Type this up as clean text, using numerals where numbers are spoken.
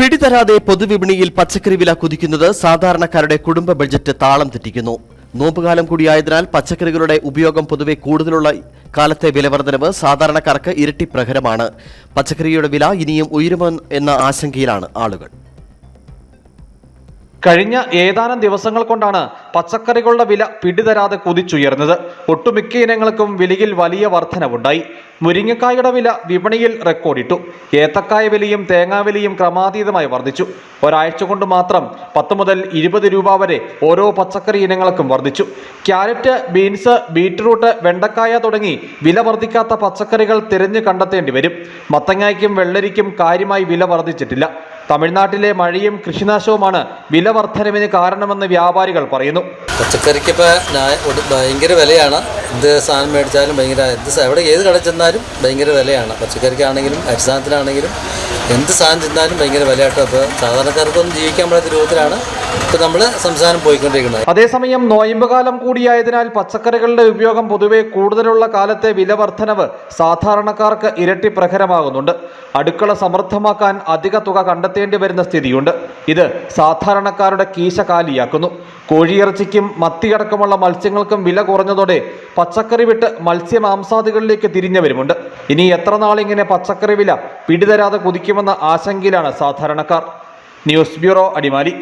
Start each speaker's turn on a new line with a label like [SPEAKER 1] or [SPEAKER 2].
[SPEAKER 1] പിടിതരാതെ പൊതുവിപണിയിൽ പച്ചക്കറി വില കുതിക്കുന്നത് സാധാരണക്കാരുടെ കുടുംബ ബഡ്ജറ്റ് താളം തെറ്റിക്കുന്നു. നോമ്പുകാലം കൂടിയായതിനാൽ പച്ചക്കറികളുടെ ഉപയോഗം പൊതുവെ കൂടുതലുള്ള കാലത്തെ വിലവർദ്ധനവ് സാധാരണക്കാർക്ക് ഇരട്ടി പ്രഹരമാണ്. പച്ചക്കറിയുടെ വില ഇനിയും ഉയരുമോ എന്ന ആശങ്കയിലാണ് ആളുകൾ.
[SPEAKER 2] കഴിഞ്ഞ ഏതാനും ദിവസങ്ങൾ കൊണ്ടാണ് പച്ചക്കറികളുടെ വില പിടിതരാതെ കുതിച്ചുയർന്നത്. ഒട്ടുമിക്ക ഇനങ്ങൾക്കും വിലയിൽ വലിയ വർധനവുണ്ടായി. മുരിങ്ങക്കായുടെ വില വിപണിയിൽ റെക്കോർഡിട്ടു. ഏത്തക്കായ വിലയും തേങ്ങാവിലയും ക്രമാതീതമായി വർദ്ധിച്ചു. ഒരാഴ്ച കൊണ്ട് മാത്രം 10 മുതൽ 20 രൂപ വരെ ഓരോ പച്ചക്കറി ഇനങ്ങൾക്കും വർദ്ധിച്ചു. ക്യാരറ്റ്, ബീൻസ്, ബീറ്റ്റൂട്ട്, വെണ്ടക്കായ തുടങ്ങി വില വർദ്ധിക്കാത്ത പച്ചക്കറികൾ തിരഞ്ഞു കണ്ടെത്തേണ്ടി വരും. മത്തങ്ങയ്ക്കും വെള്ളരിക്കും കാര്യമായി വില വർദ്ധിച്ചിട്ടില്ല. തമിഴ്നാട്ടിലെ മഴയും കൃഷിനാശവുമാണ് വില വർധനവിന് കാരണമെന്ന് വ്യാപാരികൾ പറയുന്നു.
[SPEAKER 3] പച്ചക്കറിക്ക് ഇപ്പോൾ ഭയങ്കര വിലയാണ്. എന്ത് സാധനം മേടിച്ചാലും എവിടെ ഏത് കട ചെന്നാലും ഭയങ്കര വിലയാണ്. പച്ചക്കറിക്കാണെങ്കിലും അരിസാധനത്തിനാണെങ്കിലും എന്ത് സാധനം ചെന്നാലും ഭയങ്കര വിലയാട്ടോ. അപ്പോൾ സാധാരണക്കാർക്കൊന്നും ജീവിക്കാൻ പറ്റാത്ത രൂപത്തിലാണ് ഇപ്പോൾ നമ്മൾ സംസ്ഥാനം പോയിക്കൊണ്ടിരിക്കുന്നത്.
[SPEAKER 2] അതേസമയം നോയമ്പുകാലം കൂടിയായതിനാൽ പച്ചക്കറികളുടെ ഉപയോഗം പൊതുവെ കൂടുതലുള്ള കാലത്തെ വില വർധനവ് സാധാരണക്കാർക്ക് ഇരട്ടി പ്രഹരമാകുന്നുണ്ട്. അടുക്കള സമൃദ്ധമാക്കാൻ അധിക തുക കണ്ടെത്തേണ്ടി വരുന്ന സ്ഥിതിയുണ്ട്. ഇത് സാധാരണക്കാരുടെ കീശ കാലിയാക്കുന്നു. കോഴിയിറച്ചിക്കും മത്തിയടക്കമുള്ള മത്സ്യങ്ങൾക്കും വില കുറഞ്ഞതോടെ പച്ചക്കറി വിട്ട് മത്സ്യമാംസാദികളിലേക്ക് തിരിഞ്ഞവരുമുണ്ട്. ഇനി എത്ര നാളിങ്ങനെ പച്ചക്കറി വില പിടിതരാതെ കുതിക്കുമെന്ന ആശങ്കയിലാണ് സാധാരണക്കാർ. News bureau, Adimali.